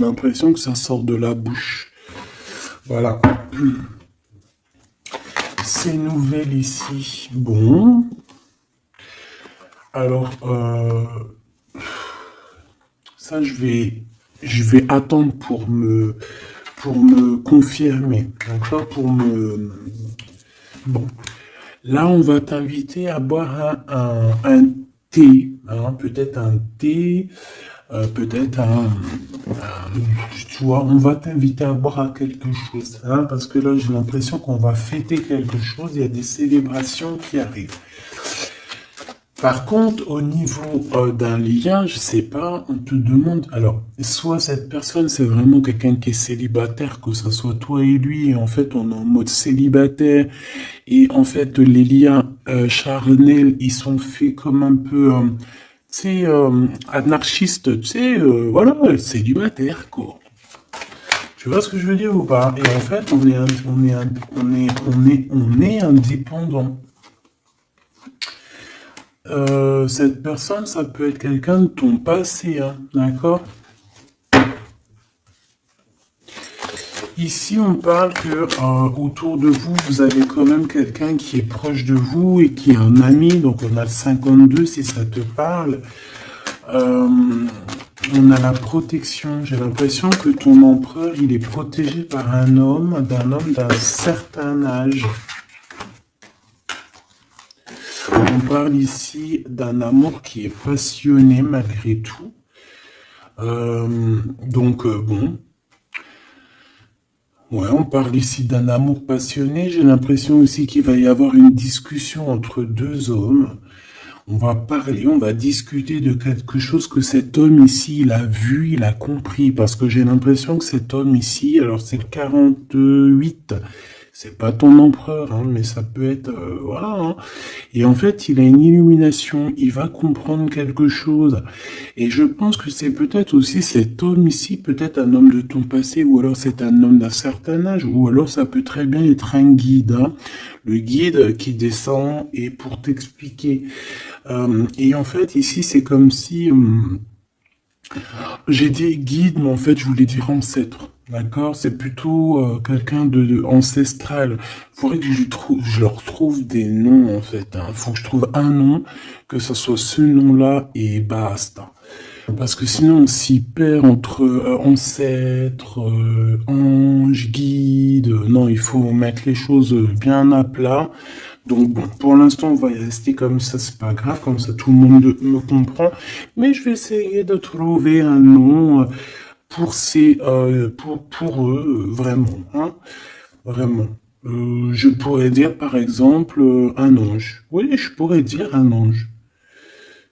l'impression que ça sort de la bouche. Voilà. Ces nouvelles ici. Bon. Alors, ça, je vais attendre pour me confirmer. D'accord? Bon. Là, on va t'inviter à boire un thé, hein, peut-être un thé, peut-être tu vois, on va t'inviter à boire à quelque chose, hein, parce que là, j'ai l'impression qu'on va fêter quelque chose, il y a des célébrations qui arrivent. Par contre, au niveau d'un lien, je sais pas, on te demande, alors, soit cette personne, c'est vraiment quelqu'un qui est célibataire, que ce soit toi et lui, et en fait, on est en mode célibataire, et en fait, les liens charnels, ils sont faits comme un peu, tu sais, anarchistes, tu sais, voilà, célibataire, quoi. Tu vois ce que je veux dire ou pas? Et en fait, on est indépendant. Cette personne, ça peut être quelqu'un de ton passé, hein, d'accord? Ici, on parle que autour de vous, vous avez quand même quelqu'un qui est proche de vous et qui est un ami. Donc, on a le 52 si ça te parle. On a la protection. J'ai l'impression que ton empereur, il est protégé par un homme d'un certain âge. On parle ici d'un amour qui est passionné malgré tout. Bon. Ouais, on parle ici d'un amour passionné. J'ai l'impression aussi qu'il va y avoir une discussion entre deux hommes. On va parler, on va discuter de quelque chose que cet homme ici, il a vu, il a compris. Parce que j'ai l'impression que cet homme ici, alors c'est le 48, c'est pas ton empereur, hein, mais ça peut être, voilà. Hein. Et en fait, il a une illumination, il va comprendre quelque chose. Et je pense que c'est peut-être aussi cet homme ici, peut-être un homme de ton passé, ou alors c'est un homme d'un certain âge, ou alors ça peut très bien être un guide, hein. Le guide qui descend et pour t'expliquer. Et en fait, ici, c'est comme si j'ai dit guide, mais en fait, je voulais dire ancêtre. D'accord? C'est plutôt quelqu'un de ancestral. Faudrait que je leur trouve des noms, en fait. Hein. Faut que je trouve un nom, que ce soit ce nom-là et basta. Parce que sinon, on s'y perd entre ancêtre, ange, guide. Non, il faut mettre les choses bien à plat. Donc bon, pour l'instant, on va y rester comme ça, c'est pas grave, comme ça tout le monde me comprend. Mais je vais essayer de trouver un nom pour pour eux, vraiment, hein, vraiment. Je pourrais dire par exemple un ange. Oui, je pourrais dire un ange.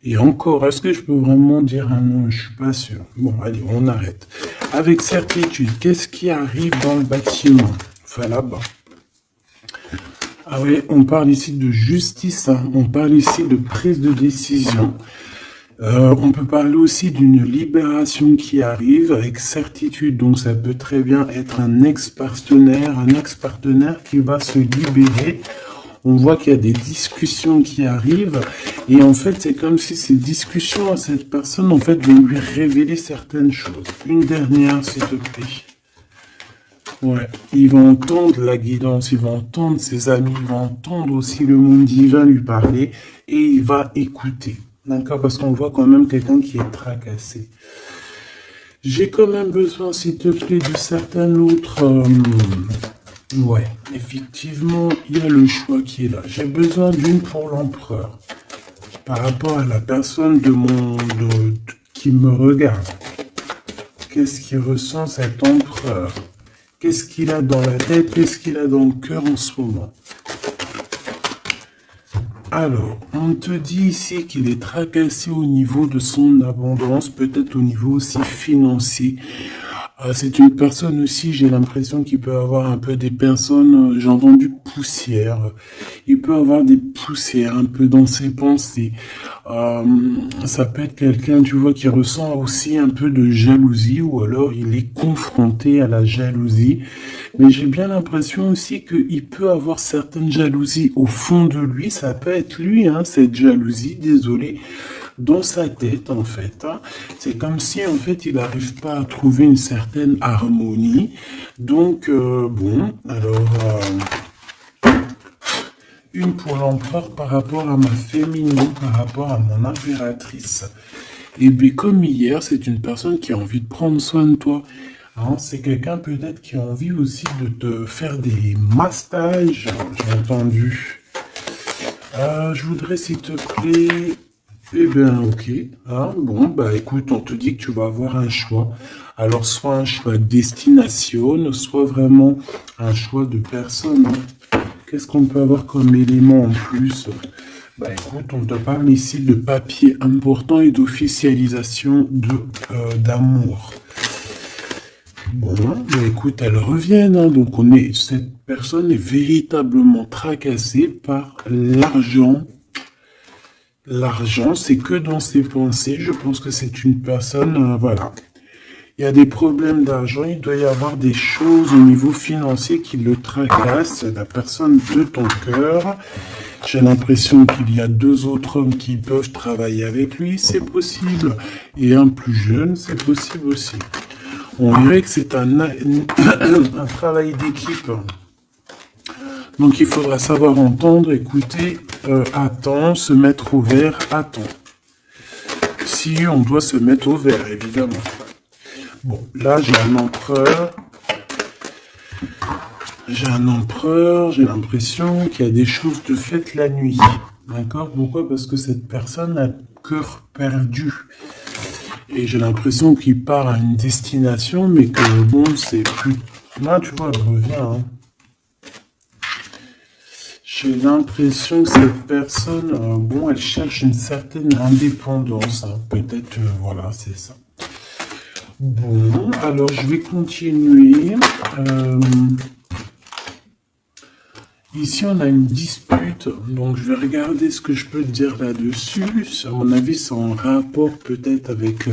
Et encore, est-ce que je peux vraiment dire un ange? Je suis pas sûr. Bon, allez, on arrête. Avec certitude, qu'est-ce qui arrive dans le bâtiment? Enfin, là-bas. Ah oui, on parle ici de justice, hein. On parle ici de prise de décision. On peut parler aussi d'une libération qui arrive avec certitude. Donc ça peut très bien être un ex-partenaire qui va se libérer. On voit qu'il y a des discussions qui arrivent. Et en fait, c'est comme si ces discussions à cette personne, en fait, vont lui révéler certaines choses. Une dernière, s'il te plaît. Ouais, il va entendre la guidance, il va entendre ses amis, il va entendre aussi le monde divin lui parler et il va écouter. D'accord? Parce qu'on voit quand même quelqu'un qui est tracassé. J'ai quand même besoin, s'il te plaît, de certains autres... Ouais, effectivement, il y a le choix qui est là. J'ai besoin d'une pour l'empereur. Par rapport à la personne qui me regarde. Qu'est-ce qu'il ressent cet empereur? Qu'est-ce qu'il a dans la tête? Qu'est-ce qu'il a dans le cœur en ce moment? Alors, on te dit ici qu'il est tracassé au niveau de son abondance, peut-être au niveau aussi financier. C'est une personne aussi, j'ai l'impression qu'il peut avoir un peu des personnes, j'ai entendu poussière. Il peut avoir des poussières un peu dans ses pensées. Ça peut être quelqu'un, tu vois, qui ressent aussi un peu de jalousie ou alors il est confronté à la jalousie. Mais j'ai bien l'impression aussi qu'il peut avoir certaines jalousies au fond de lui. Ça peut être lui, hein, cette jalousie, désolé. dans sa tête, en fait. Hein. C'est comme si, en fait, il n'arrive pas à trouver une certaine harmonie. Donc, bon, alors, une pour l'empereur par rapport à ma féminine, par rapport à mon impératrice. Et bien, comme hier, c'est une personne qui a envie de prendre soin de toi. Hein, c'est quelqu'un peut-être qui a envie aussi de te faire des massages, j'ai entendu. Je voudrais, s'il te plaît... Eh bien, ok. Hein, bon, bah écoute, on te dit que tu vas avoir un choix. Alors, soit un choix de destination, soit vraiment un choix de personne. Hein. Qu'est-ce qu'on peut avoir comme élément en plus? Bah écoute, on te parle ici de papier important et d'officialisation d'amour. Bon, bah écoute, elles reviennent, hein, donc cette personne est véritablement tracassée par l'argent. L'argent, c'est que dans ses pensées. Je pense que c'est une personne, voilà. Il y a des problèmes d'argent, il doit y avoir des choses au niveau financier qui le tracassent, la personne de ton cœur. J'ai l'impression qu'il y a 2 autres hommes qui peuvent travailler avec lui, c'est possible. Et un plus jeune, c'est possible aussi. On dirait que c'est un travail d'équipe. Donc il faudra savoir entendre, écouter, attends, se mettre au vert, attends. Si on doit se mettre au vert, évidemment. Bon, là j'ai un empereur. J'ai l'impression qu'il y a des choses de faites la nuit. D'accord? Pourquoi? Parce que cette personne a le cœur perdu. Et j'ai l'impression qu'il part à une destination, mais que bon, c'est plus... Là, tu vois, elle revient. Hein. J'ai l'impression que cette personne, bon, elle cherche une certaine indépendance. Hein. Peut-être, voilà, c'est ça. Bon, alors je vais continuer. Ici, on a une dispute, donc je vais regarder ce que je peux te dire là-dessus. À mon avis, c'est en rapport peut-être avec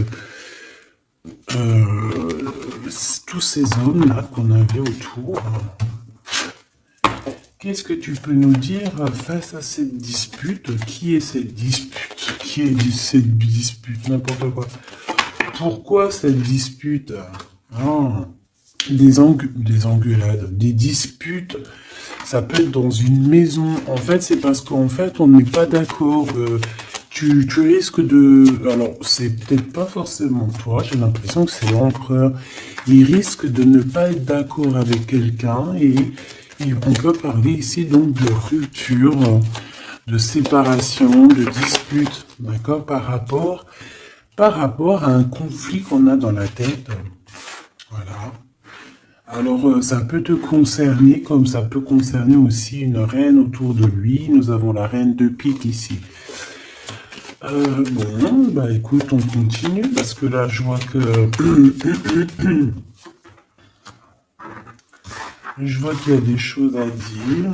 tous ces hommes-là qu'on avait autour. Qu'est-ce que tu peux nous dire face à cette dispute? Qui est cette dispute? Qui est cette dispute? N'importe quoi. Pourquoi cette dispute? Des engueulades, des disputes. Ça peut être dans une maison. En fait, c'est parce qu'en fait, on n'est pas d'accord. Tu risques de... Alors, c'est peut-être pas forcément toi. J'ai l'impression que c'est l'empereur. Il risque de ne pas être d'accord avec quelqu'un. Et on peut parler ici donc de rupture, de séparation, de dispute. D'accord? Par rapport à un conflit qu'on a dans la tête. Voilà. Alors, ça peut te concerner, comme ça peut concerner aussi une reine autour de lui. Nous avons la reine de pique ici. Bon, bah écoute, on continue, parce que là, je vois que... je vois qu'il y a des choses à dire.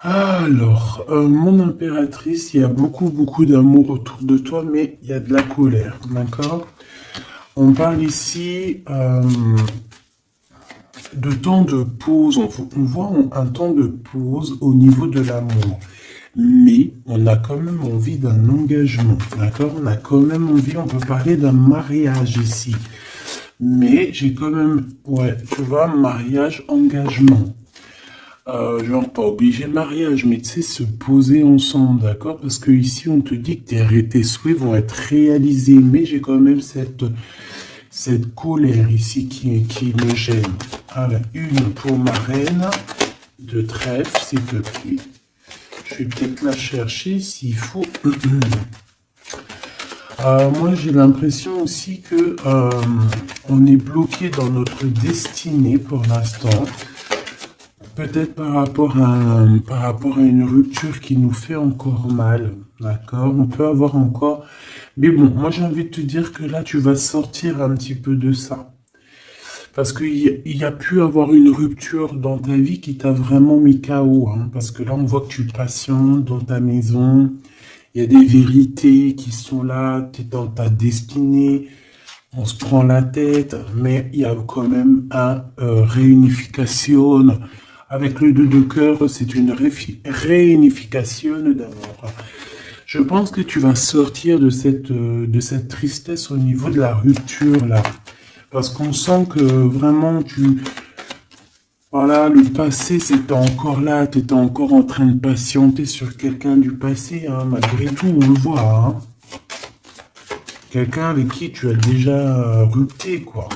Alors, mon impératrice, il y a beaucoup d'amour autour de toi, mais il y a de la colère, d'accord? On parle ici de temps de pause, on voit un temps de pause au niveau de l'amour. Mais on a quand même envie d'un engagement, d'accord? On a quand même envie, on peut parler d'un mariage ici. Mais j'ai quand même, ouais, tu vois, mariage, engagement. Genre pas obligé de mariage, mais tu sais, se poser ensemble, d'accord? Parce que ici, on te dit que tes souhaits vont être réalisés, mais j'ai quand même cette colère ici qui me gêne. Alors, une pour ma reine de trèfle, s'il te plaît. Je vais peut-être la chercher s'il faut. Moi, j'ai l'impression aussi que on est bloqué dans notre destinée pour l'instant. Peut-être par rapport à une rupture qui nous fait encore mal, d'accord? On peut avoir encore... Mais bon, moi j'ai envie de te dire que là, tu vas sortir un petit peu de ça. Parce qu'il y a pu avoir une rupture dans ta vie qui t'a vraiment mis KO. Hein, parce que là, on voit que tu patientes dans ta maison. Il y a des vérités qui sont là. Tu es dans ta destinée. On se prend la tête, mais il y a quand même un réunification. Avec le 2 de cœur, c'est une réunification d'amour. Je pense que tu vas sortir de cette tristesse au niveau de la rupture, là. Parce qu'on sent que vraiment, voilà, le passé, c'était encore là, tu étais encore en train de patienter sur quelqu'un du passé, hein, malgré tout, on le voit, hein. Quelqu'un avec qui tu as déjà rupté, quoi.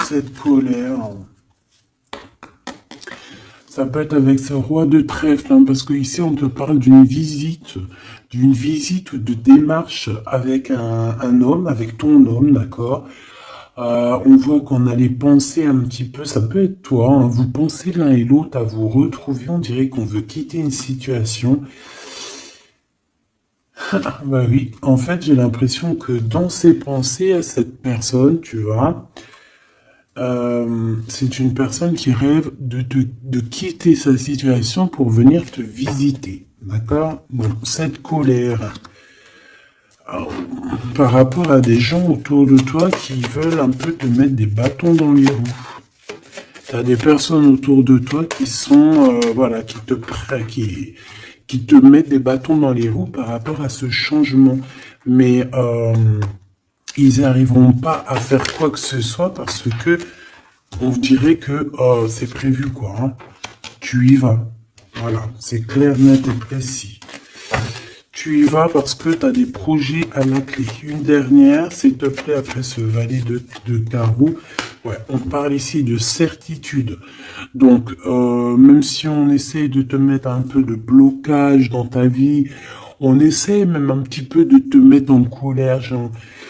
Cette colère, ça peut être avec ce roi de trèfle, hein, parce que ici on te parle d'une visite ou de démarche avec un homme, avec ton homme, d'accord. On voit qu'on allait penser un petit peu, ça peut être toi, hein, vous pensez l'un et l'autre à vous retrouver, on dirait qu'on veut quitter une situation. Bah oui, en fait j'ai l'impression que dans ses pensées à cette personne, tu vois, c'est une personne qui rêve de quitter sa situation pour venir te visiter. D'accord? Bon, cette colère par rapport à des gens autour de toi qui veulent un peu te mettre des bâtons dans les roues. Tu as des personnes autour de toi qui sont, voilà, qui te mettent des bâtons dans les roues par rapport à ce changement. Mais ils n'arriveront pas à faire quoi que ce soit parce que on dirait que c'est prévu, quoi. Hein. Tu y vas. Voilà, c'est clair, net et précis. Tu y vas parce que tu as des projets à la clé. Une dernière, s'il te plaît, après ce valet de carreau. Ouais, on parle ici de certitude. Donc, même si on essaye de te mettre un peu de blocage dans ta vie, on essaie même un petit peu de te mettre en colère.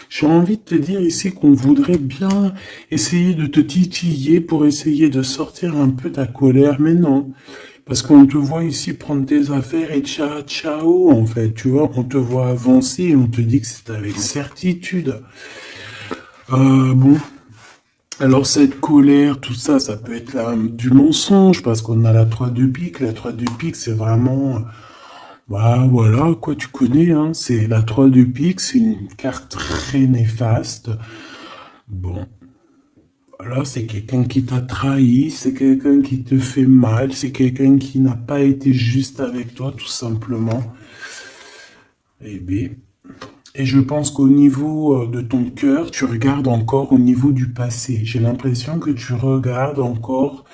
J'ai envie de te dire ici qu'on voudrait bien essayer de te titiller pour essayer de sortir un peu ta colère, mais non. Parce qu'on te voit ici prendre tes affaires et ciao, ciao, en fait, tu vois, on te voit avancer et on te dit que c'est avec certitude. Bon, alors cette colère, tout ça, ça peut être du mensonge, parce qu'on a la 3 de pique. La 3 de pique, c'est vraiment... Bah voilà, quoi, tu connais, hein, c'est la 3 de pique, c'est une carte très néfaste. Bon, voilà, c'est quelqu'un qui t'a trahi, c'est quelqu'un qui te fait mal, c'est quelqu'un qui n'a pas été juste avec toi, tout simplement. Eh bien, et je pense qu'au niveau de ton cœur, tu regardes encore au niveau du passé. J'ai l'impression que tu regardes encore,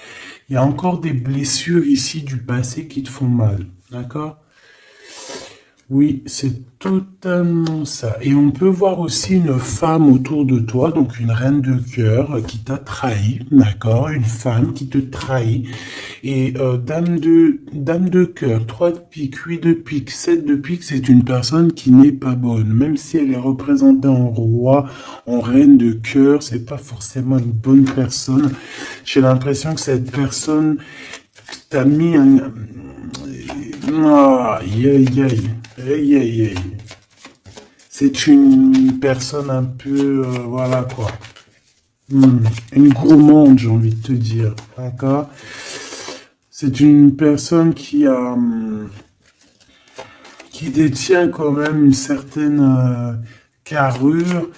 il y a encore des blessures ici du passé qui te font mal, d'accord? Oui, c'est totalement ça. Et on peut voir aussi une femme autour de toi, donc une reine de cœur qui t'a trahi, d'accord? Une femme qui te trahit. Et dame de cœur, 3 de pique, 8 de pique, 7 de pique, c'est une personne qui n'est pas bonne. Même si elle est représentée en roi, en reine de cœur, c'est pas forcément une bonne personne. J'ai l'impression que cette personne t'a mis un... Aïe, aïe, aïe. Aïe, aïe, aïe. C'est une personne un peu, voilà quoi, une gourmande, j'ai envie de te dire, d'accord? C'est une personne qui détient quand même une certaine carrure,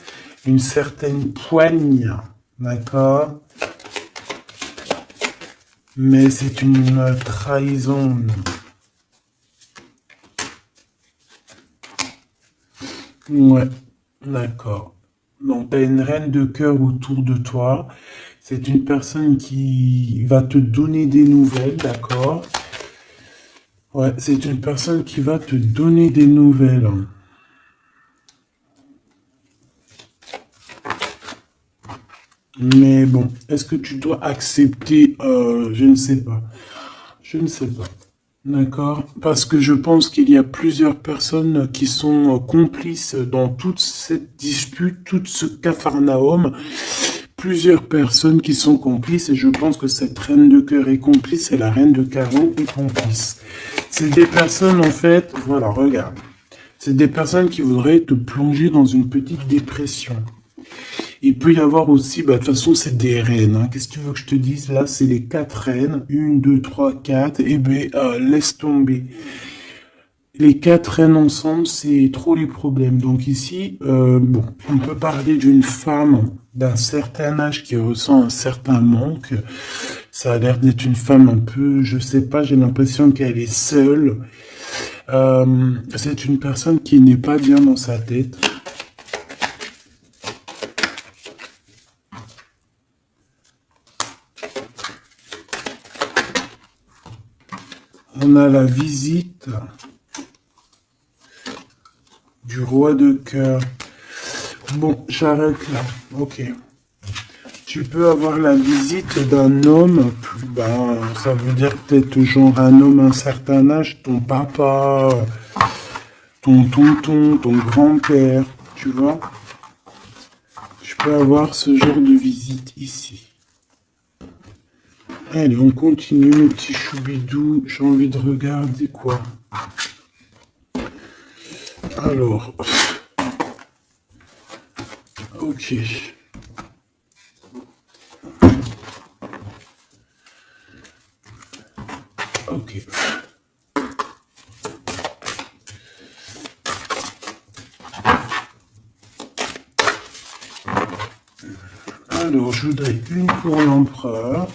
une certaine poigne, d'accord? Mais c'est une trahison. Ouais, d'accord. Donc, tu as une reine de cœur autour de toi. C'est une personne qui va te donner des nouvelles, d'accord? Ouais, c'est une personne qui va te donner des nouvelles. Mais bon, est-ce que tu dois accepter? Je ne sais pas. Je ne sais pas. D'accord? Parce que je pense qu'il y a plusieurs personnes qui sont complices dans toute cette dispute, tout ce capharnaüm. Plusieurs personnes qui sont complices et je pense que cette reine de cœur est complice et la reine de carreau est complice. C'est des personnes, en fait, voilà, regarde. C'est des personnes qui voudraient te plonger dans une petite dépression. Il peut y avoir aussi, bah, de toute façon, c'est des reines. Hein. Qu'est-ce que tu veux que je te dise? Là, c'est les 4 reines. 1, 2, 3, 4. Eh bien, laisse tomber. les quatre traînent ensemble, c'est trop les problèmes. Donc ici, bon, on peut parler d'une femme d'un certain âge qui ressent un certain manque. Ça a l'air d'être une femme un peu, je sais pas, j'ai l'impression qu'elle est seule. C'est une personne qui n'est pas bien dans sa tête. On a la visite du roi de cœur. Bon, j'arrête là. Ok. Tu peux avoir la visite d'un homme, ben, ça veut dire peut-être genre un homme à un certain âge, ton papa, ton tonton, ton grand-père, tu vois. Je peux avoir ce genre de visite ici. Allez, on continue, mon petit choubidou. J'ai envie de regarder quoi. Alors, ok. Ok. Alors, je voudrais une pour l'empereur.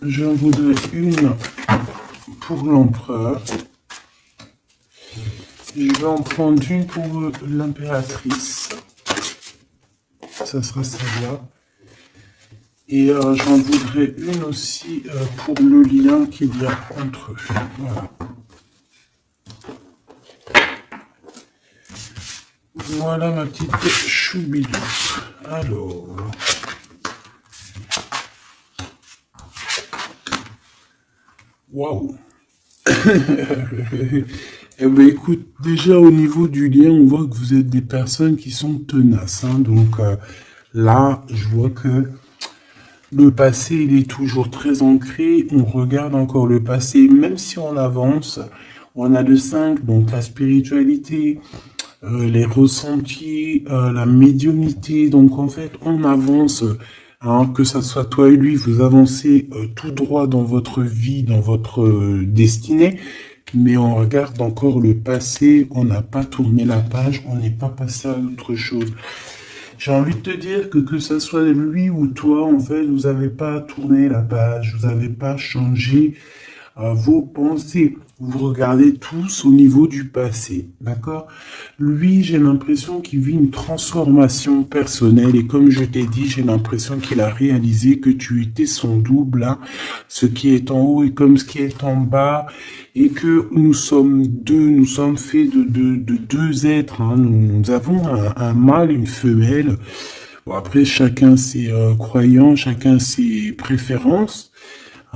J'en voudrais une pour l'empereur. Je vais en prendre une pour l'impératrice. Ça sera celle-là. Et j'en voudrais une aussi pour le lien qu'il y a entre eux. Voilà. Voilà ma petite choubidou. Alors. Waouh. Eh ben écoute, déjà au niveau du lien, on voit que vous êtes des personnes qui sont tenaces. Hein. Donc là, je vois que le passé, il est toujours très ancré. On regarde encore le passé, même si on avance. On a le 5, donc la spiritualité, les ressentis, la médiumnité. Donc en fait, on avance, hein, que ça soit toi et lui, vous avancez tout droit dans votre vie, dans votre destinée. Mais on regarde encore le passé, on n'a pas tourné la page, on n'est pas passé à autre chose. J'ai envie de te dire que ça soit lui ou toi, en fait, vous n'avez pas tourné la page, vous n'avez pas changé vos pensées. Vous regardez tous au niveau du passé, d'accord? Lui, j'ai l'impression qu'il vit une transformation personnelle et comme je t'ai dit, j'ai l'impression qu'il a réalisé que tu étais son double, hein, ce qui est en haut est comme ce qui est en bas et que nous sommes deux, nous sommes faits de deux êtres, hein. Nous avons un mâle et une femelle. Bon, après, chacun ses croyances, chacun ses préférences.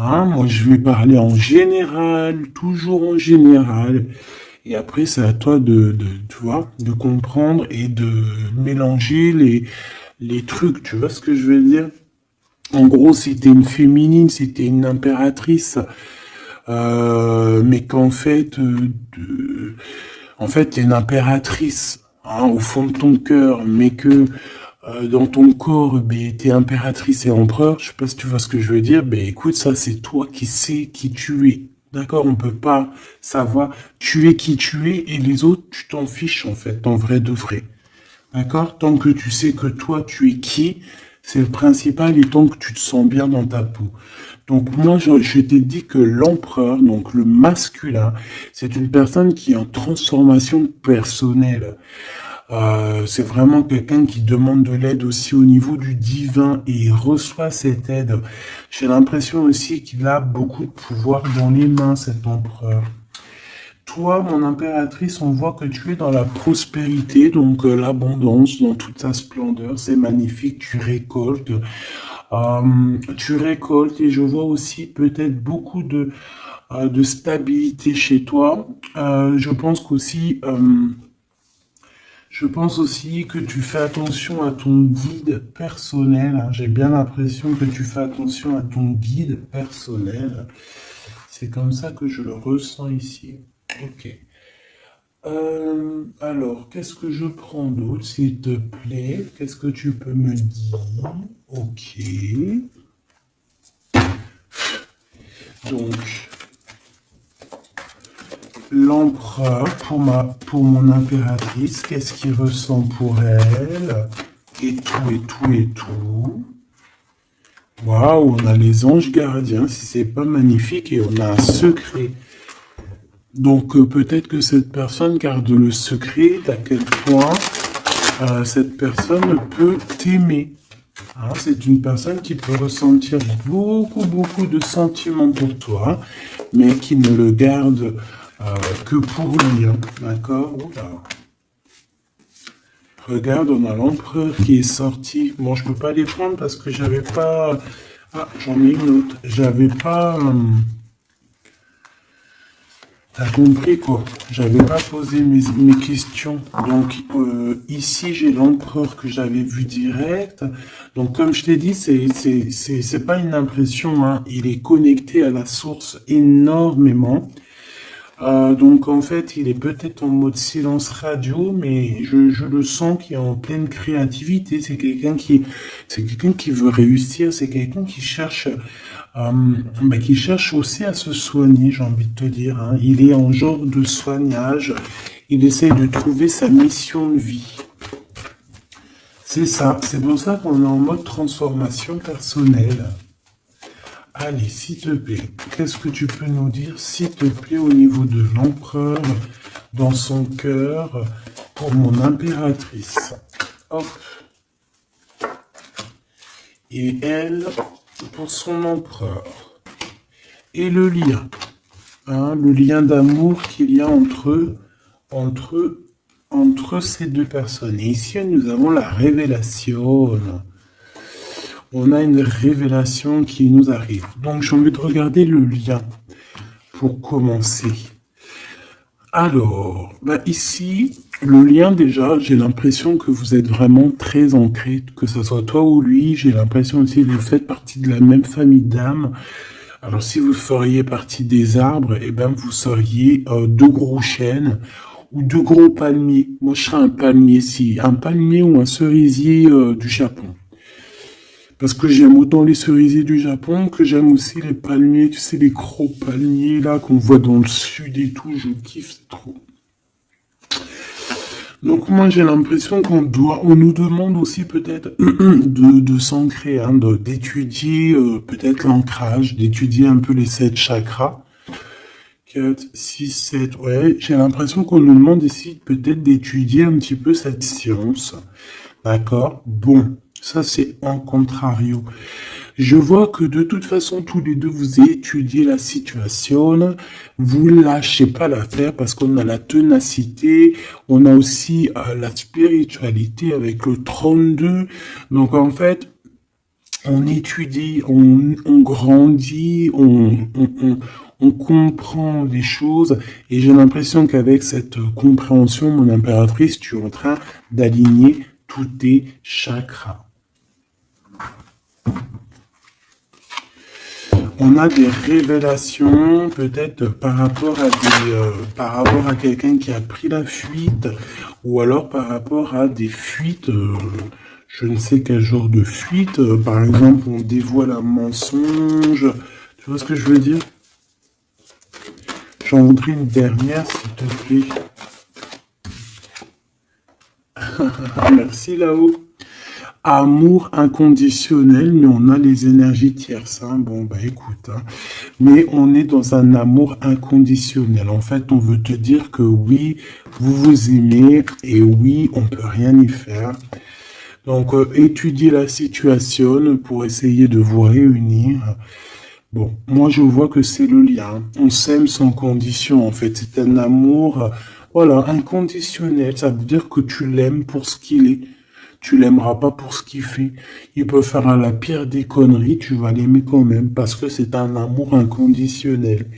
Ah, moi, je vais parler en général, toujours en général. Et après, c'est à toi tu vois, de comprendre et de mélanger les trucs. Tu vois ce que je veux dire? En gros, si t'es une féminine, si t'es une impératrice, mais qu'en fait, en fait, t'es une impératrice, hein, au fond de ton cœur, mais que dans ton corps, ben, t'es impératrice et empereur, je sais pas si tu vois ce que je veux dire, ben écoute, ça c'est toi qui sais qui tu es. D'accord? On peut pas savoir, tu es qui tu es et les autres, tu t'en fiches en fait, en vrai de vrai. D'accord? Tant que tu sais que toi tu es qui, c'est le principal et tant que tu te sens bien dans ta peau. Donc moi, je t'ai dit que l'empereur, donc le masculin, c'est une personne qui est en transformation personnelle. C'est vraiment quelqu'un qui demande de l'aide aussi au niveau du divin et il reçoit cette aide. J'ai l'impression aussi qu'il a beaucoup de pouvoir dans les mains, cet empereur. Toi, mon impératrice, on voit que tu es dans la prospérité, donc l'abondance dans toute sa splendeur. C'est magnifique, tu récoltes et je vois aussi peut-être beaucoup de stabilité chez toi. Je pense aussi que tu fais attention à ton guide personnel, hein. J'ai bien l'impression que tu fais attention à ton guide personnel. C'est comme ça que je le ressens ici. Ok. Alors, qu'est-ce que je prends d'autre, s'il te plaît? Qu'est-ce que tu peux me dire? Ok. Donc, l'empereur pour mon impératrice, qu'est-ce qu'il ressent pour elle? Et tout, et tout, et tout. Waouh, on a les anges gardiens, si c'est pas magnifique, et on a un secret. Donc peut-être que cette personne garde le secret d'à quel point cette personne peut t'aimer. Hein, c'est une personne qui peut ressentir beaucoup, beaucoup de sentiments pour toi, mais qui ne le garde que pour lui. Hein, d'accord? Oula. Regarde, on a l'empereur qui est sorti. Bon, je peux pas les prendre parce que j'avais pas... Ah, j'en ai une autre. J'avais pas... T'as compris quoi? J'avais pas posé mes questions. Donc ici j'ai l'empereur que j'avais vu direct. Donc comme je t'ai dit, c'est pas une impression, hein. Il est connecté à la source énormément. Donc en fait, il est peut-être en mode silence radio, mais je le sens qu'il est en pleine créativité. C'est quelqu'un qui veut réussir. C'est quelqu'un qui cherche aussi à se soigner, j'ai envie de te dire. Hein. Il est en genre de soignage. Il essaie de trouver sa mission de vie. C'est ça. C'est pour ça qu'on est en mode transformation personnelle. Allez, s'il te plaît, qu'est-ce que tu peux nous dire, s'il te plaît, au niveau de l'empereur, dans son cœur, pour mon impératrice? Hop. Et elle, pour son empereur. Et le lien. Hein, le lien d'amour qu'il y a entre ces deux personnes. Et ici, nous avons la révélation. On a une révélation qui nous arrive. Donc, j'ai envie de regarder le lien pour commencer. Alors, ici, le lien déjà, j'ai l'impression que vous êtes vraiment très ancrés, que ce soit toi ou lui. J'ai l'impression aussi que vous faites partie de la même famille d'âmes. Alors, si vous feriez partie des arbres, eh ben, vous seriez deux gros chênes ou deux gros palmiers. Moi, je serais un palmier, un palmier ou un cerisier du Japon. Parce que j'aime autant les cerisiers du Japon que j'aime aussi les palmiers, tu sais, les gros palmiers là qu'on voit dans le sud et tout, je kiffe, c'est trop. Donc moi j'ai l'impression on nous demande aussi peut-être de s'ancrer, hein, d'étudier peut-être l'ancrage, d'étudier un peu les 7 chakras. 4, 6, 7, ouais, j'ai l'impression qu'on nous demande ici peut-être d'étudier un petit peu cette science. D'accord? Bon. Ça, c'est en contrario. Je vois que de toute façon, tous les deux, vous étudiez la situation. Vous lâchez pas l'affaire parce qu'on a la ténacité. On a aussi la spiritualité avec le 32. Donc, en fait, on étudie, on grandit, on comprend les choses. Et j'ai l'impression qu'avec cette compréhension, mon impératrice, tu es en train d'aligner tous tes chakras. On a des révélations, peut-être par rapport à quelqu'un qui a pris la fuite, ou alors par rapport à des fuites, je ne sais quel genre de fuite. Par exemple, on dévoile un mensonge. Tu vois ce que je veux dire? J'en voudrais une dernière, s'il te plaît. Merci là-haut. Amour inconditionnel, mais on a les énergies tierces. Hein. Bon, écoute. Hein. Mais on est dans un amour inconditionnel. En fait, on veut te dire que oui, vous vous aimez et oui, on peut rien y faire. Donc, étudiez la situation pour essayer de vous réunir. Bon, moi, je vois que c'est le lien. On s'aime sans condition, en fait. C'est un amour, voilà, inconditionnel. Ça veut dire que tu l'aimes pour ce qu'il est. Tu l'aimeras pas pour ce qu'il fait. Il peut faire la pire des conneries, tu vas l'aimer quand même, parce que c'est un amour inconditionnel.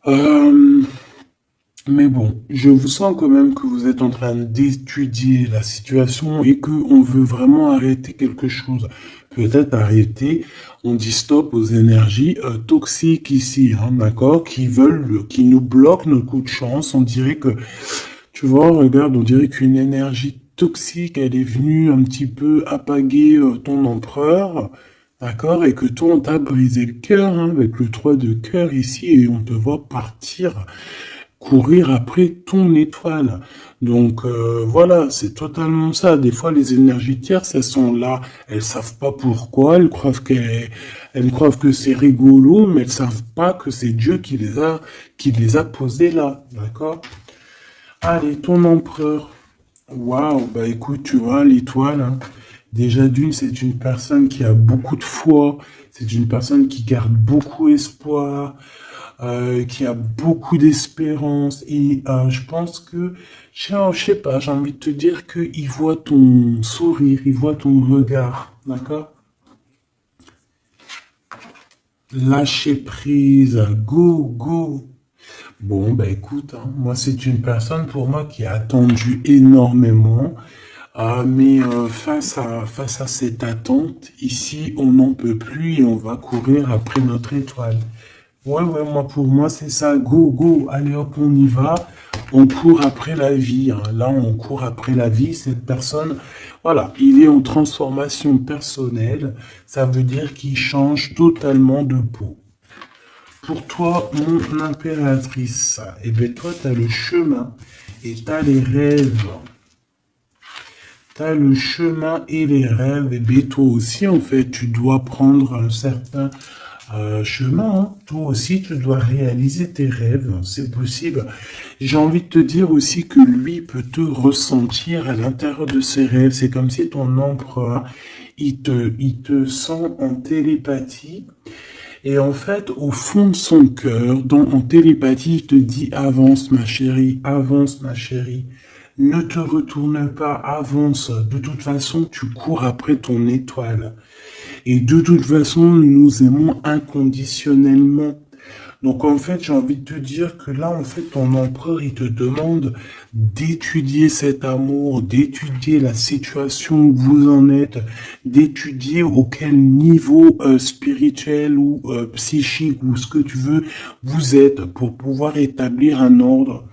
Mais bon, je vous sens quand même que vous êtes en train d'étudier la situation et que on veut vraiment arrêter quelque chose. Peut-être arrêter, on dit stop aux énergies toxiques ici, hein, d'accord, qui nous bloquent notre coup de chance. On dirait que, tu vois, regarde, on dirait qu'une énergie toxique, elle est venue un petit peu apaguer ton empereur, d'accord? Et que toi, on t'a brisé le cœur, hein, avec le 3 de cœur ici, et on te voit partir, courir après ton étoile. Donc voilà, c'est totalement ça. Des fois, les énergies tierces, elles sont là, elles savent pas pourquoi, elles croient que c'est rigolo, mais elles savent pas que c'est Dieu qui les a posées là, d'accord? Allez, ton empereur. Waouh, bah écoute, tu vois, l'étoile, hein, déjà d'une, c'est une personne qui a beaucoup de foi, c'est une personne qui garde beaucoup espoir, qui a beaucoup d'espérance, et je pense que, je sais pas, j'ai envie de te dire qu'il voit ton sourire, il voit ton regard, d'accord? Lâcher prise, go, go. Bon, bah écoute, hein, moi c'est une personne pour moi qui a attendu énormément. Mais face à cette attente, ici, on n'en peut plus et on va courir après notre étoile. Ouais, ouais, pour moi, c'est ça. Go, go, allez hop, on y va. On court après la vie, hein. Là, on court après la vie. Cette personne, voilà, il est en transformation personnelle. Ça veut dire qu'il change totalement de peau. Pour toi, mon impératrice, eh bien, toi, tu as le chemin et tu as les rêves. T'as le chemin et les rêves, et bien toi aussi, en fait, tu dois prendre un certain chemin, hein. Toi aussi, tu dois réaliser tes rêves, c'est possible. J'ai envie de te dire aussi que lui peut te ressentir à l'intérieur de ses rêves. C'est comme si ton empereur, il te sent en télépathie. Et en fait, au fond de son cœur, en télépathie, il te dit avance ma chérie, ne te retourne pas, avance. De toute façon, tu cours après ton étoile. Et de toute façon, nous nous aimons inconditionnellement. Donc en fait, j'ai envie de te dire que là, en fait, ton empereur, il te demande d'étudier cet amour, d'étudier la situation où vous en êtes, d'étudier auquel niveau spirituel ou psychique ou ce que tu veux vous êtes pour pouvoir établir un ordre.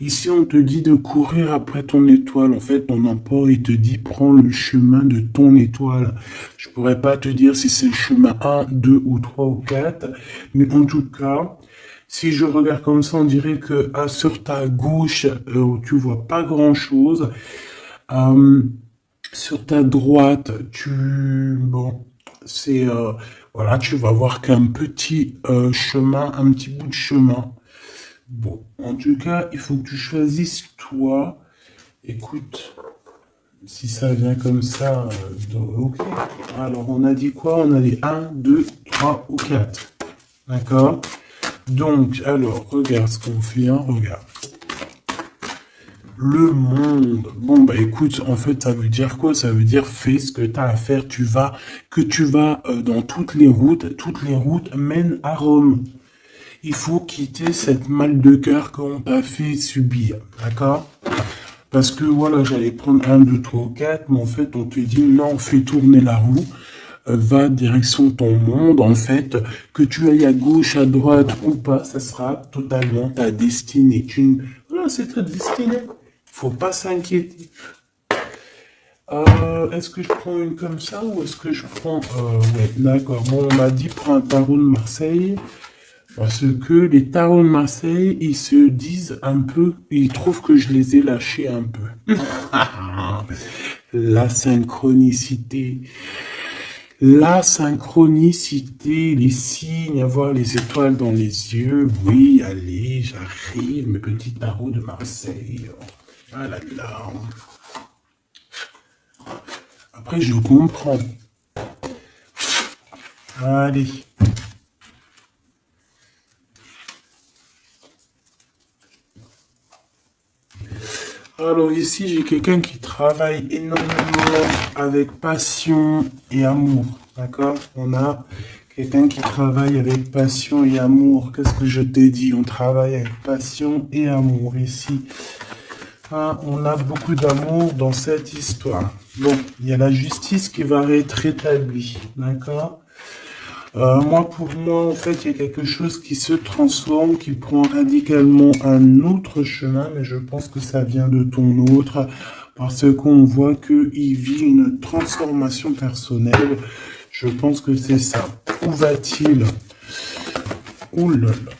Ici, on te dit de courir après ton étoile. En fait, ton empereur, il te dit, prends le chemin de ton étoile. Je pourrais pas te dire si c'est le chemin un, 2 ou 3 ou 4, mais en tout cas, si je regarde comme ça, on dirait que sur ta gauche, tu vois pas grand-chose. Euh, Sur ta droite, bon, c'est, voilà, tu vas voir qu'un petit chemin, un petit bout de chemin. Bon, en tout cas, il faut que tu choisisses toi. Écoute, si ça vient comme ça, ok. Alors, on a dit quoi? On a dit un, 2, 3 ou 4. D'accord? Donc, alors, regarde ce qu'on fait, hein, regarde. Le monde. Bon, bah écoute, en fait, ça veut dire quoi? Ça veut dire fais ce que tu as à faire. Tu vas dans toutes les routes mènent à Rome. Il faut quitter cette mal de cœur qu'on t'a fait subir, d'accord? Parce que voilà, j'allais prendre un, 2, 3, 4, mais en fait, on te dit non, fais tourner la roue, va direction ton monde, en fait, que tu ailles à gauche, à droite ou pas, ça sera totalement ta destinée. Voilà, c'est ta destinée. Faut pas s'inquiéter. Est-ce que je prends une comme ça ou est-ce que je prends... ouais, d'accord. Bon, on m'a dit prends un tarot de Marseille. Parce que les tarots de Marseille, ils se disent un peu, ils trouvent que je les ai lâchés un peu. La synchronicité. La synchronicité, les signes, avoir les étoiles dans les yeux. Oui, allez, j'arrive, mes petits tarots de Marseille. Ah là là. Après, je comprends. Allez. Alors ici, j'ai quelqu'un qui travaille énormément avec passion et amour. D'accord? On a quelqu'un qui travaille avec passion et amour. Qu'est-ce que je t'ai dit? On travaille avec passion et amour ici. Ah, on a beaucoup d'amour dans cette histoire. Bon, il y a la justice qui va être rétablie. D'accord? Pour moi, en fait, il y a quelque chose qui se transforme, qui prend radicalement un autre chemin, mais je pense que ça vient de ton autre, parce qu'on voit qu'il vit une transformation personnelle. Je pense que c'est ça. Où va-t-il? Ouh là là.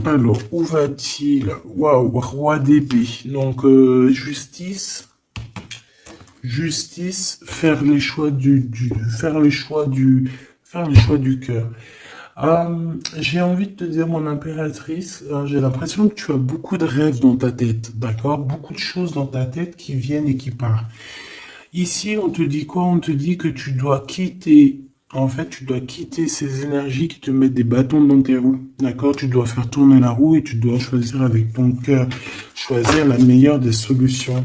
Alors, où va-t-il? Waouh, roi d'épée. Donc, justice. Justice, faire les choix faire les choix du cœur. J'ai envie de te dire, mon impératrice, j'ai l'impression que tu as beaucoup de rêves dans ta tête, d'accord? Beaucoup de choses dans ta tête qui viennent et qui partent. Ici, on te dit quoi? On te dit que tu dois quitter, en fait, tu dois quitter ces énergies qui te mettent des bâtons dans tes roues, d'accord? Tu dois faire tourner la roue et tu dois choisir avec ton cœur, choisir la meilleure des solutions.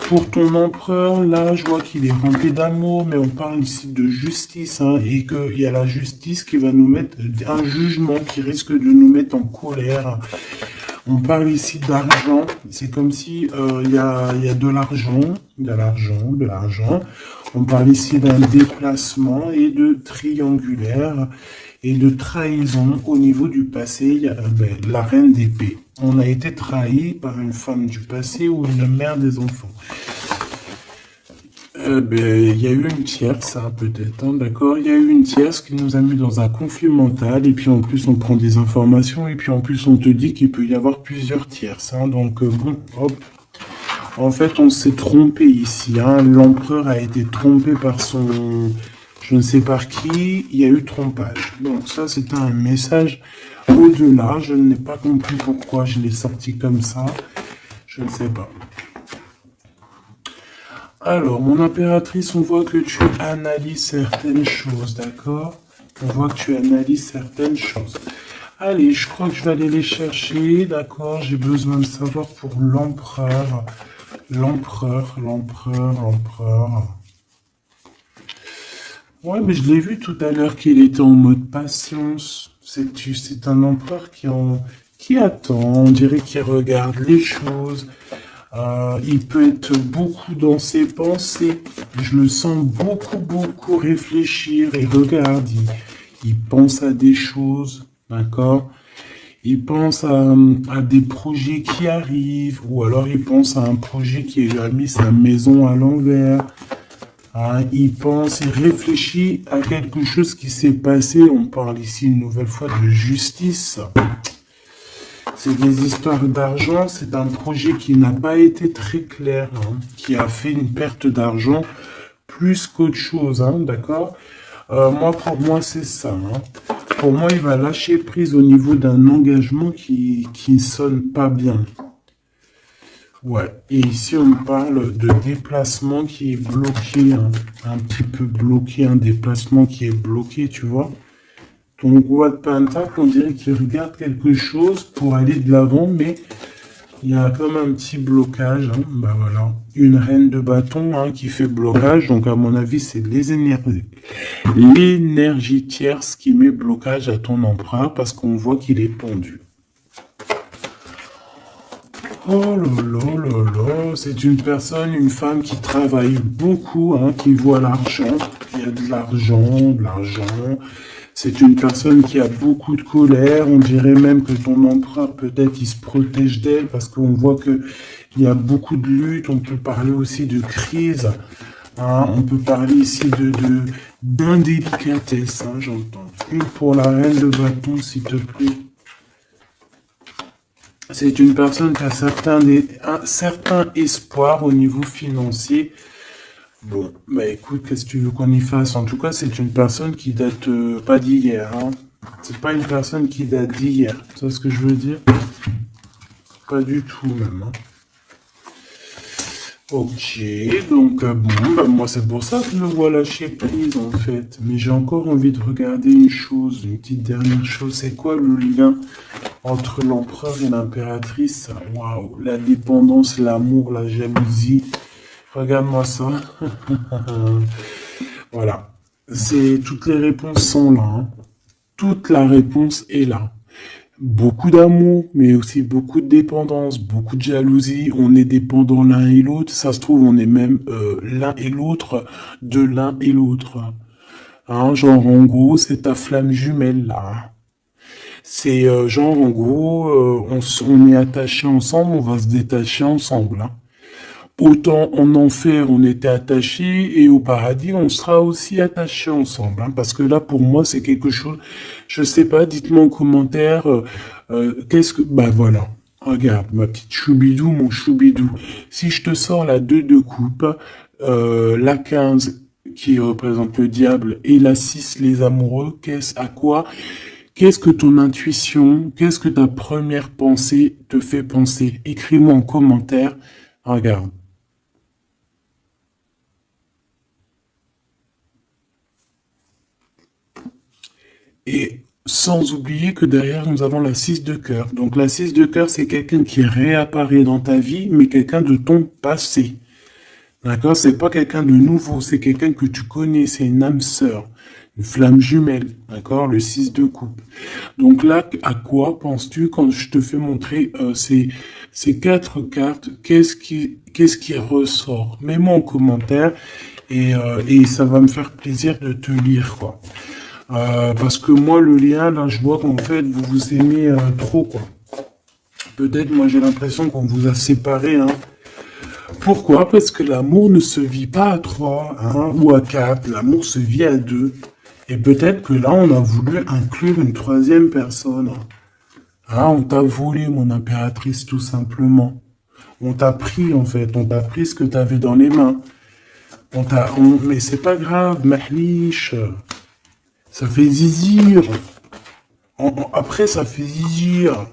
Pour ton empereur, là, je vois qu'il est rempli d'amour, mais on parle ici de justice, hein, et qu'il y a la justice qui va nous mettre un jugement qui risque de nous mettre en colère. On parle ici d'argent. C'est comme si il y a de l'argent, de l'argent. On parle ici d'un déplacement et de triangulaire et de trahison au niveau du passé. Il y a la reine d'épée. On a été trahi par une femme du passé ou une mère des enfants. Il y a eu une tierce, hein, peut-être, hein, d'accord? Il y a eu une tierce qui nous a mis dans un conflit mental, et puis en plus on prend des informations, et puis en plus on te dit qu'il peut y avoir plusieurs tierces, hein, donc bon, hop. En fait, on s'est trompé ici, hein. L'empereur a été trompé par son, je ne sais par qui, il y a eu trompage. Donc ça, c'était un message au-delà, je n'ai pas compris pourquoi je l'ai sorti comme ça, je ne sais pas. Alors, mon impératrice, on voit que tu analyses certaines choses, d'accord? On voit que tu analyses certaines choses. Allez, je crois que je vais aller les chercher, d'accord? J'ai besoin de savoir pour l'empereur. L'empereur. Ouais, mais je l'ai vu tout à l'heure qu'il était en mode patience. C'est un empereur qui attend, on dirait qu'il regarde les choses. Il peut être beaucoup dans ses pensées. Je le sens beaucoup réfléchir et regarde. Il pense à des choses, d'accord? Il pense à des projets qui arrivent, ou alors il pense à un projet qui lui a mis sa maison à l'envers. Il pense, il réfléchit à quelque chose qui s'est passé. On parle ici une nouvelle fois de justice. C'est des histoires d'argent, c'est un projet qui n'a pas été très clair, hein, qui a fait une perte d'argent plus qu'autre chose, hein, d'accord? Pour moi, c'est ça. Hein. Pour moi, il va lâcher prise au niveau d'un engagement qui sonne pas bien. Ouais, et ici, on parle de déplacement qui est bloqué, hein, un petit peu bloqué, un déplacement qui est bloqué, tu vois? Ton roi de pentacle, on dirait qu'il regarde quelque chose pour aller de l'avant, mais il y a comme un petit blocage. Hein. Bah voilà, une reine de bâton, hein, qui fait blocage. Donc à mon avis, c'est l'énergie tierce qui met blocage à ton empereur parce qu'on voit qu'il est pendu. Oh là, c'est une personne, une femme qui travaille beaucoup, hein, qui voit l'argent. Il y a de l'argent. C'est une personne qui a beaucoup de colère. On dirait même que ton empereur, peut-être, il se protège d'elle parce qu'on voit que il y a beaucoup de luttes. On peut parler aussi de crise. Hein. On peut parler ici d'indélicatesse, hein, j'entends. Une pour la reine de bâton, s'il te plaît. C'est une personne qui a un certain espoir au niveau financier. Bon, bah écoute, qu'est-ce que tu veux qu'on y fasse? En tout cas, c'est une personne qui date pas d'hier. Hein. C'est pas une personne qui date d'hier. Tu vois ce que je veux dire? Pas du tout même. Hein. Ok, donc bon, bah moi c'est pour ça que je le vois lâcher prise en fait. Mais j'ai encore envie de regarder une chose, une petite dernière chose. C'est quoi le lien entre l'empereur et l'impératrice? Waouh, la dépendance, l'amour, la jalousie. Regarde-moi ça. Voilà. Toutes les réponses sont là. Hein. Toute la réponse est là. Beaucoup d'amour, mais aussi beaucoup de dépendance, beaucoup de jalousie. On est dépendants l'un et l'autre. Ça se trouve, on est même l'un et l'autre de l'un et l'autre. Hein, genre, en gros, c'est ta flamme jumelle, là. C'est genre, en gros, on est attachés ensemble, on va se détacher ensemble. Hein. autant en enfer on était attachés et au paradis on sera aussi attachés ensemble. Hein, parce que là pour moi c'est quelque chose, je sais pas, dites-moi en commentaire, qu'est-ce que... Bah voilà, regarde ma petite choubidou, mon choubidou. Si je te sors la 2 de coupe, la 15 qui représente le diable et la 6 les amoureux, qu'est-ce que ton intuition, qu'est-ce que ta première pensée te fait penser? Écris-moi en commentaire. Regarde. Et sans oublier que derrière, nous avons la 6 de cœur. Donc la 6 de cœur, c'est quelqu'un qui réapparaît dans ta vie, mais quelqu'un de ton passé. D'accord? C'est pas quelqu'un de nouveau, c'est quelqu'un que tu connais, c'est une âme sœur, une flamme jumelle. D'accord? Le 6 de coupe. Donc là, à quoi penses-tu quand je te fais montrer ces 4 cartes? Qu'est-ce qui ressort? Mets-moi en commentaire et ça va me faire plaisir de te lire, quoi. Parce que moi, le lien, là, je vois qu'en fait, vous vous aimez trop, quoi. Peut-être, moi, j'ai l'impression qu'on vous a séparés, hein. Pourquoi? Parce que l'amour ne se vit pas à 3, hein, ou à 4. L'amour se vit à 2. Et peut-être que là, on a voulu inclure une troisième personne. Hein, on t'a volé, mon impératrice, tout simplement. On t'a pris, en fait. On t'a pris ce que t'avais dans les mains. Mais c'est pas grave, mahlish. Ça fait zizir. Après, ça fait zizir.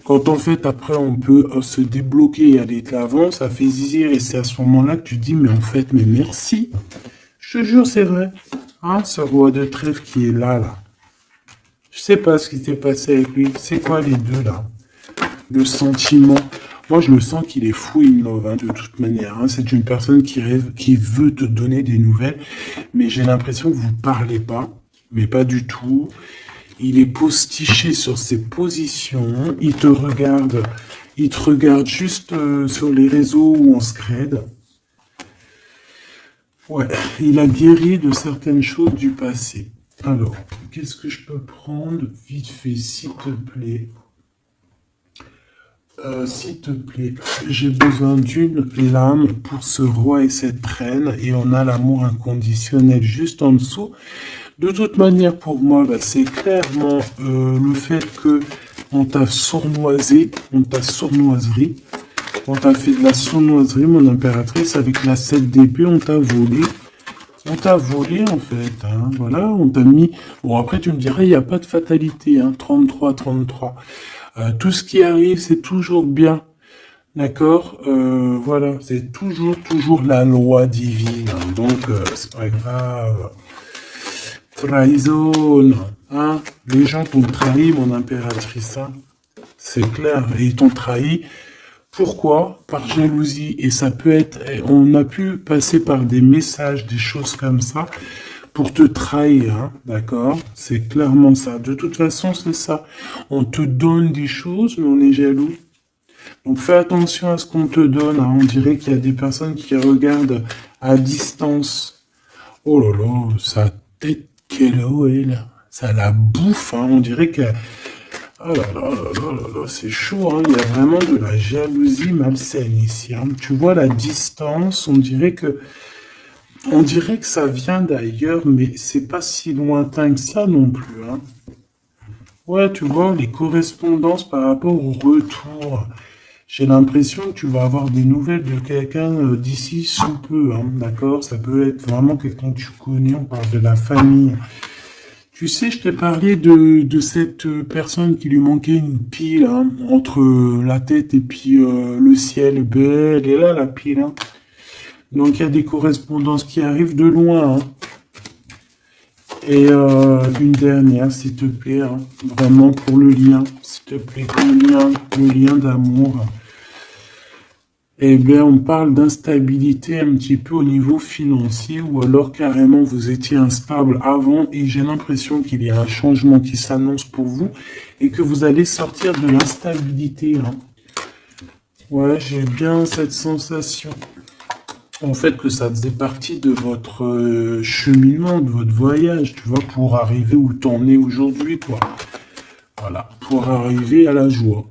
Quand en fait, après, on peut se débloquer et aller de l'avant, ça fait zizir. Et c'est à ce moment-là que tu dis, mais en fait, mais merci. Je te jure, c'est vrai. Hein, ce roi de trèfle qui est là, là. Je sais pas ce qui s'est passé avec lui. C'est quoi les deux, là? Le sentiment. Moi, je le sens qu'il est fou in love, hein, de toute manière. Hein. C'est une personne qui rêve, qui veut te donner des nouvelles. Mais j'ai l'impression que vous parlez pas. Mais pas du tout. Il est postiché sur ses positions. Il te regarde juste sur les réseaux où on se crède. Ouais, il a guéri de certaines choses du passé. Alors, qu'est-ce que je peux prendre vite fait, s'il te plaît? S'il te plaît, j'ai besoin d'une lame pour ce roi et cette reine, et on a l'amour inconditionnel juste en dessous. De toute manière, pour moi, bah, c'est clairement le fait que on t'a sournoisé, on t'a sournoiserie, on t'a fait de la sournoiserie, mon impératrice, avec la 7 d'épée, on t'a volé. On t'a volé, en fait, hein, voilà, on t'a mis... Bon, après, tu me dirais, il n'y a pas de fatalité, hein, 33, 33. Tout ce qui arrive, c'est toujours bien, d'accord? Voilà, c'est toujours la loi divine, hein, donc, c'est pas grave. Trahison, hein? Les gens t'ont trahi, mon impératrice, hein? C'est clair, et ils t'ont trahi. Pourquoi? Par jalousie. Et ça peut être, on a pu passer par des messages, des choses comme ça, pour te trahir, hein, d'accord? C'est clairement ça. De toute façon, c'est ça. On te donne des choses, mais on est jaloux. Donc fais attention à ce qu'on te donne. Hein. On dirait qu'il y a des personnes qui regardent à distance. Oh là là, sa tête, quelle est là? Ça la bouffe, hein. On dirait que... Oh là là là là là là, c'est chaud, hein. Il y a vraiment de la jalousie malsaine ici. Hein. Tu vois la distance, on dirait que ça vient d'ailleurs, mais c'est pas si lointain que ça non plus. Hein. Ouais, tu vois, les correspondances par rapport au retour. J'ai l'impression que tu vas avoir des nouvelles de quelqu'un d'ici sous peu, hein, d'accord? Ça peut être vraiment quelqu'un que tu connais, on parle de la famille. Tu sais, je t'ai parlé de cette personne qui lui manquait une pile, hein, entre la tête et puis le ciel. Ben, elle est là, la pile, hein. Donc, il y a des correspondances qui arrivent de loin, hein. Et une dernière, s'il te plaît, hein, vraiment pour le lien, s'il te plaît, le lien d'amour. Eh bien, on parle d'instabilité un petit peu au niveau financier, ou alors carrément vous étiez instable avant, et j'ai l'impression qu'il y a un changement qui s'annonce pour vous, et que vous allez sortir de l'instabilité. Hein. Ouais, j'ai bien cette sensation. En fait, que ça faisait partie de votre cheminement, de votre voyage, tu vois, pour arriver où t'en es aujourd'hui, quoi. Voilà, pour arriver à la joie.